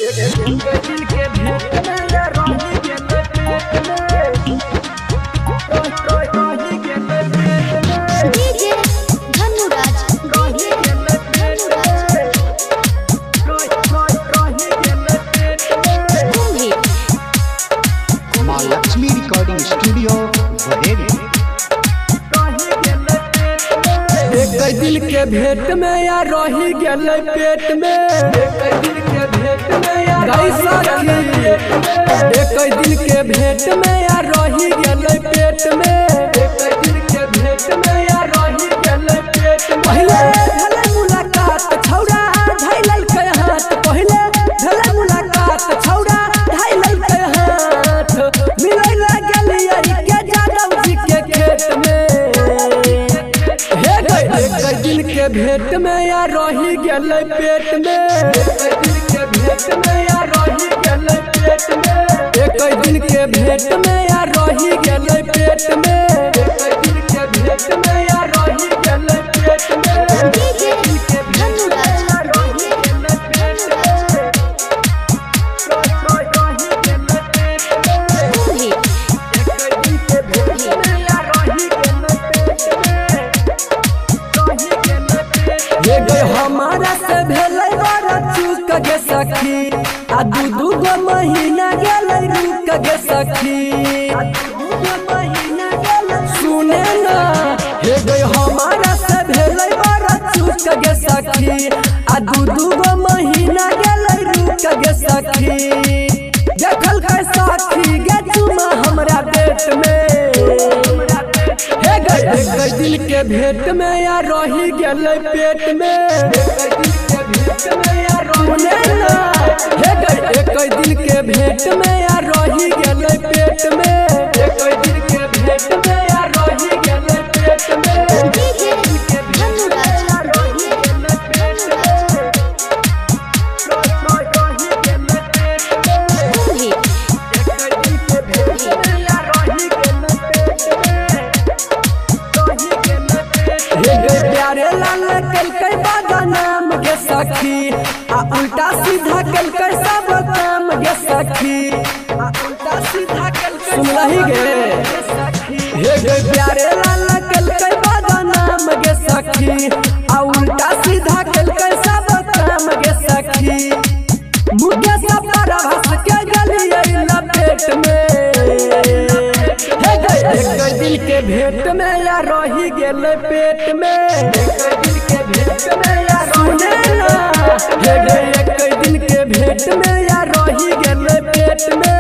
दिल के भेंट में या रोही के पेट में रोही के पेट में डीजे धनुराज रोही के पेट में रोही के पेट में कुंभी माँ लक्ष्मी रिकॉर्डिंग स्टूडियो बरेली। एक दिल के भेंट में या रोही गेल पेट में एक दिल के भेंट में या एक दिल के भेंट में या रोही गेल पेट में एक दिल के भेंट में या रोही गेल पेट में पहले भले मुलाकात छौड़ा ढाइलल के हाथ पहले भले मुलाकात छौड़ा ढाइलल के हाथ मिलै लागल यही के जादव जी के खेत में एक दिल के भेंट में या रोही गेल पेट में एक दिल के भेंट में या रोही गेल पेट में एक दिल के भेंट में या रोही गेल पेट में एक दिल के भेंट में या रोही गेल पेट में डीजे धनुराज रोही गेल पेट में रोही गेल पेट में कुंभी एक दिल के भेंट में या रोही गेल पेट में रोही गेल पेट में ये गई हमारा से भेलै बड़ा चूक गे सखी आ दू गो महीना गेलै रुक गे सखी सुने ना हे गई हमारा से भेलै बड़ा चूक गे सखी आ दू गो महीना गेलै रुक गे सखी देखल के साथी गे चुमा हमरा पेट में हे गई दिल के भेंट में या रोही गेल पेट में एक दिल के भेंट में या रोही गेल पेट में एक दिल के भेंट में या रोही गेल पेट में डीजे धनुराज रोही गेल पेट में रोही गेल पेट में कुंभी एक दिल के भेंट में या रोही गेल पेट में रोही गेल पेट में हे गे प्यारे लाल कलकै बदनाम गे सखी आ उल्टा सीधा कलकै सब काम गे सखी आ उल्टा सीधा कलकै सुन रही गे हे गे प्यारे लाल कलकै बदनाम गे सखी आ उल्टा सीधा कलकै सब काम गे सखी मुझे सब पर हंस के गलियै लपेट में हे गे एक दिल के भेंट में या रोही गेल पेट में एक दिल के भेंट में या सुने ना हे गे एक दिल के भेंट में या रोही गेल पेट में